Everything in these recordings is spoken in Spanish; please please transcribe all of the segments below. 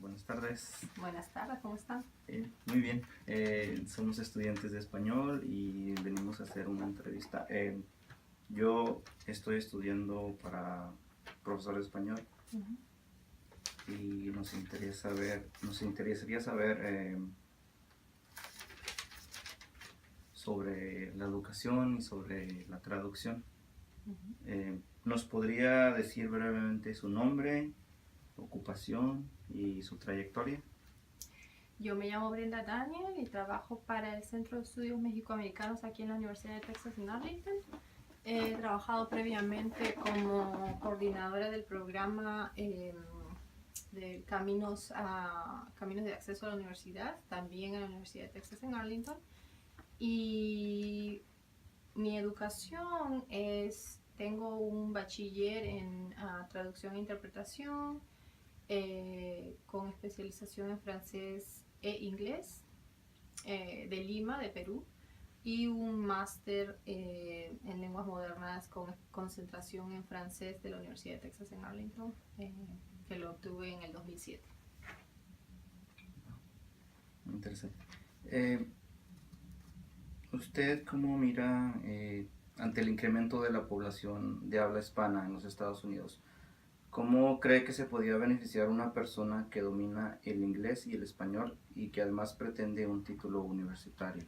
Buenas tardes. Buenas tardes, ¿cómo están? Muy bien. Somos estudiantes de español y venimos a hacer una entrevista. Yo estoy estudiando para profesor de español y nos interesaría saber sobre la educación y sobre la traducción. ¿Nos podría decir brevemente su nombre, ocupación y su trayectoria? Yo me llamo Brenda Daniel y trabajo para el Centro de Estudios Mexicoamericanos aquí en la Universidad de Texas en Arlington. He trabajado previamente como coordinadora del programa de caminos de acceso a la universidad, también en la Universidad de Texas en Arlington. Y mi educación tengo un bachiller en traducción e interpretación, con especialización en francés e inglés, de Lima, de Perú, y un máster en lenguas modernas con concentración en francés de la Universidad de Texas en Arlington, que lo obtuve en el 2007. Muy interesante. ¿Usted cómo mira ante el incremento de la población de habla hispana en los Estados Unidos? ¿Cómo cree que se podría beneficiar una persona que domina el inglés y el español y que además pretende un título universitario?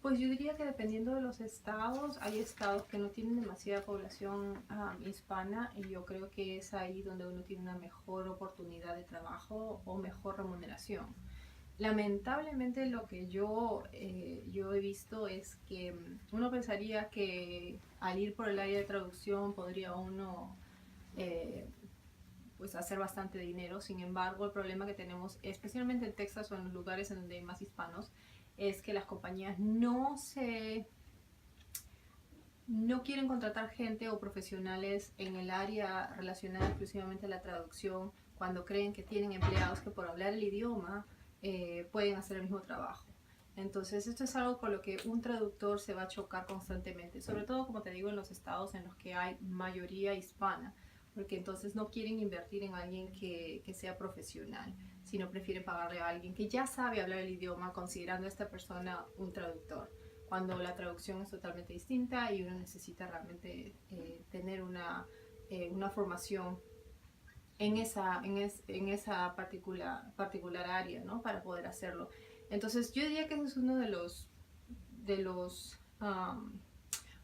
Pues yo diría que dependiendo de los estados, hay estados que no tienen demasiada población hispana, y yo creo que es ahí donde uno tiene una mejor oportunidad de trabajo o mejor remuneración. Lamentablemente lo que yo he visto es que uno pensaría que al ir por el área de traducción podría uno pues hacer bastante dinero. Sin embargo, el problema que tenemos, especialmente en Texas o en los lugares en donde hay más hispanos, es que las compañías no quieren contratar gente o profesionales en el área relacionada exclusivamente a la traducción, cuando creen que tienen empleados que por hablar el idioma pueden hacer el mismo trabajo. Entonces esto es algo con lo que un traductor se va a chocar constantemente, sobre todo, como te digo, en los estados en los que hay mayoría hispana, porque entonces no quieren invertir en alguien que sea profesional, sino prefieren pagarle a alguien que ya sabe hablar el idioma, considerando a esta persona un traductor, cuando la traducción es totalmente distinta y uno necesita realmente tener una formación en esa particular área, ¿no? Para poder hacerlo. Entonces yo diría que ese es uno de los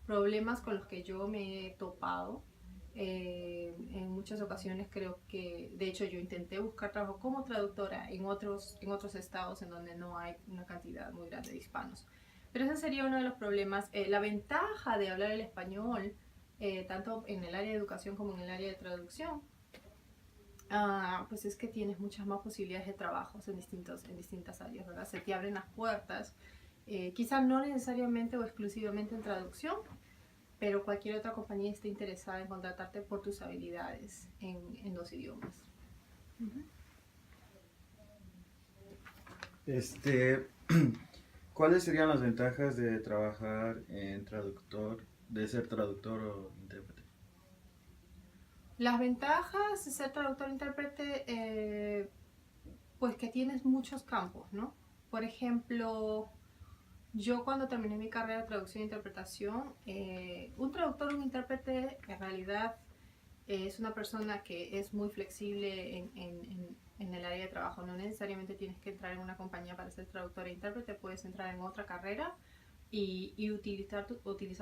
problemas con los que yo me he topado. En muchas ocasiones creo que, de hecho, yo intenté buscar trabajo como traductora en otros estados en donde no hay una cantidad muy grande de hispanos. Pero ese sería uno de los problemas. La ventaja de hablar el español, tanto en el área de educación como en el área de traducción, pues es que tienes muchas más posibilidades de trabajos en distintas áreas, ¿verdad? Se te abren las puertas, quizás no necesariamente o exclusivamente en traducción, pero cualquier otra compañía esté interesada en contratarte por tus habilidades en los idiomas. ¿Cuáles serían las ventajas de trabajar en traductor, de ser traductor o intérprete? Las ventajas de ser traductor e intérprete, pues que tienes muchos campos, ¿no? Por ejemplo, yo cuando terminé mi carrera de traducción e interpretación, un traductor o un intérprete en realidad es una persona que es muy flexible en el área de trabajo. No necesariamente tienes que entrar en una compañía para ser traductor e intérprete, puedes entrar en otra carrera y utilizar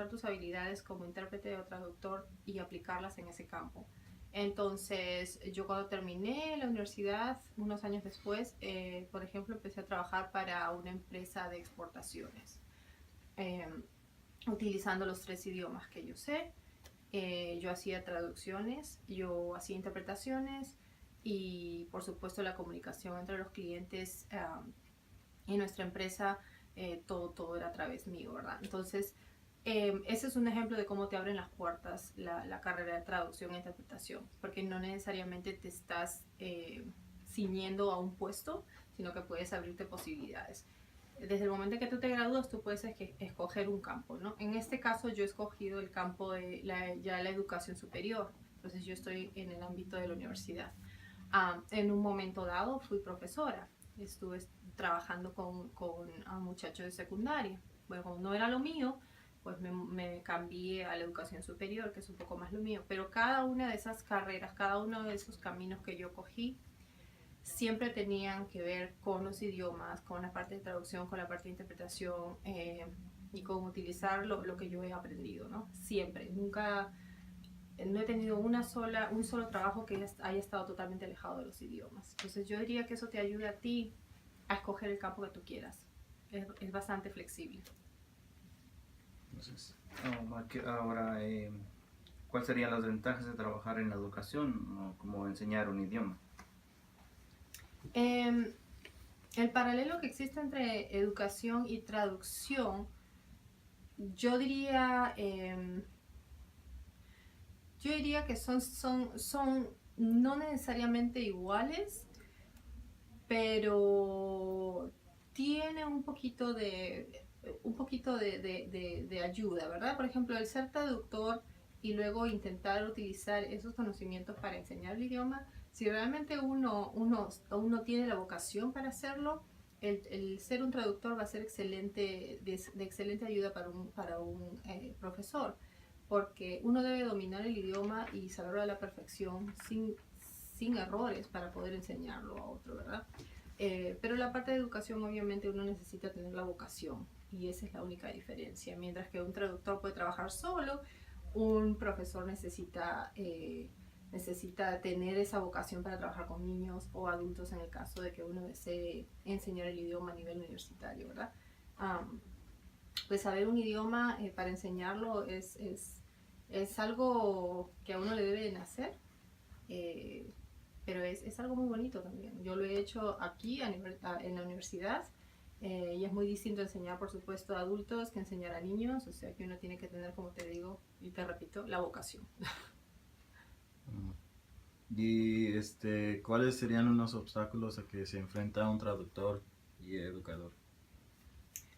tus habilidades como intérprete o traductor y aplicarlas en ese campo. Entonces, yo cuando terminé la universidad, unos años después, por ejemplo, empecé a trabajar para una empresa de exportaciones, eh, utilizando los 3 idiomas que yo sé. Yo hacía traducciones, yo hacía interpretaciones y, por supuesto, la comunicación entre los clientes y nuestra empresa, todo era a través mío, ¿verdad? Entonces, ese es un ejemplo de cómo te abren las puertas la carrera de traducción e interpretación, porque no necesariamente te estás ciñendo a un puesto, sino que puedes abrirte posibilidades. Desde el momento que tú te gradúas, tú puedes escoger un campo, ¿no? En este caso, yo he escogido el campo de la educación superior, entonces yo estoy en el ámbito de la universidad. En un momento dado fui profesora, estuve trabajando con muchachos de secundaria. Bueno, como no era lo mío, pues me cambié a la educación superior, que es un poco más lo mío. Pero cada una de esas carreras, cada uno de esos caminos que yo cogí, siempre tenían que ver con los idiomas, con la parte de traducción, con la parte de interpretación y con utilizar lo que yo he aprendido, ¿no? Siempre, nunca, no he tenido un solo trabajo que haya estado totalmente alejado de los idiomas. Entonces yo diría que eso te ayuda a ti a escoger el campo que tú quieras. Es bastante flexible. Entonces, Ahora, ¿cuáles serían las ventajas de trabajar en la educación o como enseñar un idioma? El paralelo que existe entre educación y traducción, yo diría, que son no necesariamente iguales, pero tiene un poquito de ayuda, ¿verdad? Por ejemplo, el ser traductor y luego intentar utilizar esos conocimientos para enseñar el idioma, si realmente uno tiene la vocación para hacerlo, el ser un traductor va a ser de excelente ayuda para un profesor, porque uno debe dominar el idioma y saberlo a la perfección sin errores para poder enseñarlo a otro, ¿verdad? Pero la parte de educación obviamente uno necesita tener la vocación y esa es la única diferencia. Mientras que un traductor puede trabajar solo, un profesor necesita tener esa vocación para trabajar con niños o adultos en el caso de que uno desee enseñar el idioma a nivel universitario, ¿verdad? Pues saber un idioma para enseñarlo es algo que a uno le debe de nacer. Pero es algo muy bonito también. Yo lo he hecho aquí en la universidad y es muy distinto enseñar, por supuesto, a adultos que enseñar a niños, o sea que uno tiene que tener, como te digo y te repito, la vocación. y ¿cuáles serían unos obstáculos a que se enfrenta un traductor y educador?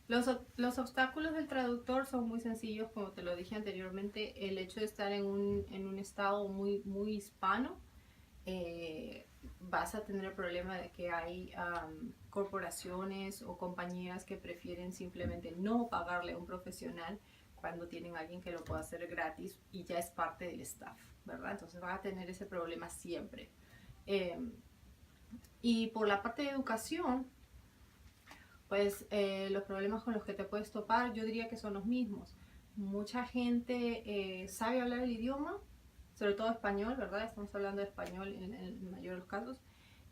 Los obstáculos del traductor son muy sencillos, como te lo dije anteriormente. El hecho de estar en un estado muy, muy hispano, vas a tener el problema de que hay corporaciones o compañías que prefieren simplemente no pagarle a un profesional cuando tienen a alguien que lo pueda hacer gratis y ya es parte del staff, ¿verdad? Entonces vas a tener ese problema siempre. Y por la parte de educación, pues los problemas con los que te puedes topar yo diría que son los mismos. Mucha gente sabe hablar el idioma, sobre todo español, ¿verdad? Estamos hablando de español en el mayor de los casos.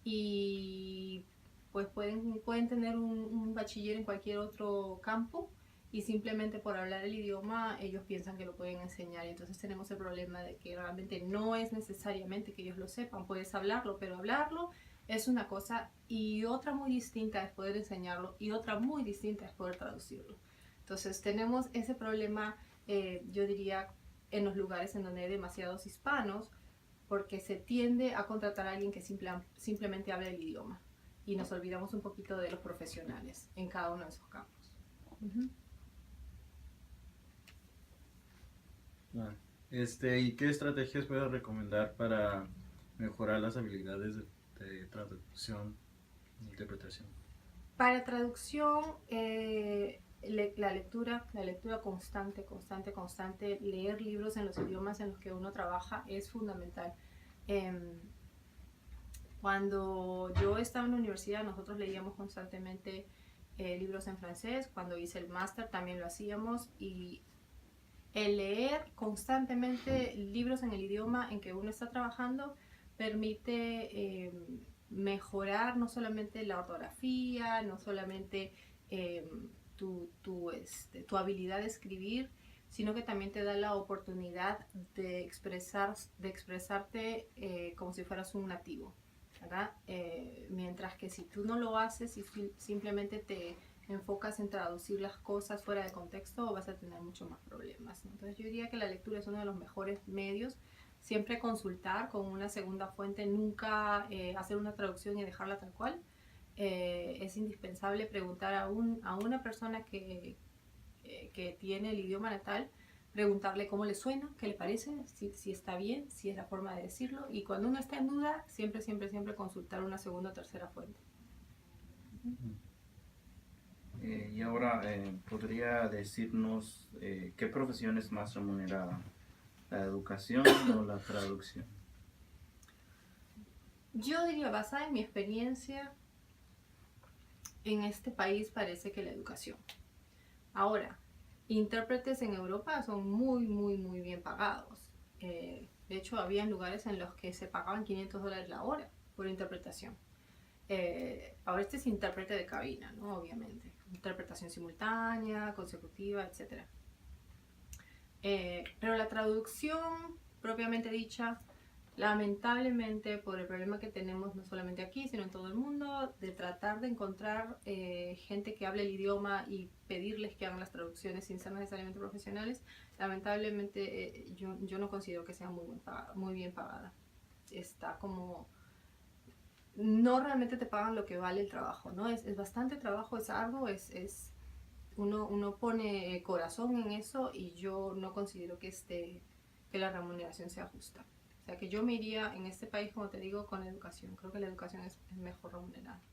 Y pues pueden tener un bachiller en cualquier otro campo y simplemente por hablar el idioma ellos piensan que lo pueden enseñar. Y entonces tenemos el problema de que realmente no es necesariamente que ellos lo sepan. Puedes hablarlo, pero hablarlo es una cosa y otra muy distinta es poder enseñarlo y otra muy distinta es poder traducirlo. Entonces tenemos ese problema, yo diría, en los lugares en donde hay demasiados hispanos, porque se tiende a contratar a alguien que simplemente hable el idioma y nos olvidamos un poquito de los profesionales en cada uno de esos campos. Ah, ¿y qué estrategias puedes recomendar para mejorar las habilidades de traducción e interpretación? Para traducción, la lectura constante, leer libros en los idiomas en los que uno trabaja es fundamental. Cuando yo estaba en la universidad, nosotros leíamos constantemente libros en francés. Cuando hice el máster también lo hacíamos, y el leer constantemente libros en el idioma en que uno está trabajando permite mejorar no solamente la ortografía, no solamente tu habilidad de escribir, sino que también te da la oportunidad de expresarte como si fueras un nativo, ¿verdad? Mientras que si tú no lo haces y simplemente te enfocas en traducir las cosas fuera de contexto, vas a tener mucho más problemas, ¿no? Entonces yo diría que la lectura es uno de los mejores medios. Siempre consultar con una segunda fuente, nunca hacer una traducción y dejarla tal cual. Es indispensable preguntar a una persona que tiene el idioma natal preguntarle cómo le suena, qué le parece, si está bien, si es la forma de decirlo. Y cuando uno está en duda, siempre, siempre, siempre consultar una segunda o tercera fuente. Y ahora, ¿podría decirnos qué profesión es más remunerada? ¿La educación o la traducción? Yo diría, basada en mi experiencia, en este país parece que la educación. Ahora, intérpretes en Europa son muy, muy, muy bien pagados. De hecho, había lugares en los que se pagaban $500 la hora por interpretación. Ahora este es intérprete de cabina, ¿no? Obviamente. Interpretación simultánea, consecutiva, etc. Pero la traducción, propiamente dicha, lamentablemente por el problema que tenemos no solamente aquí, sino en todo el mundo, de tratar de encontrar gente que hable el idioma y pedirles que hagan las traducciones sin ser necesariamente profesionales, lamentablemente yo no considero que sea muy bien pagada. Está como... No realmente te pagan lo que vale el trabajo, ¿no? Es bastante trabajo, es arduo, uno pone corazón en eso y yo no considero que la remuneración sea justa. O sea que yo me iría en este país, como te digo, con la educación. Creo que la educación es mejor remunerada.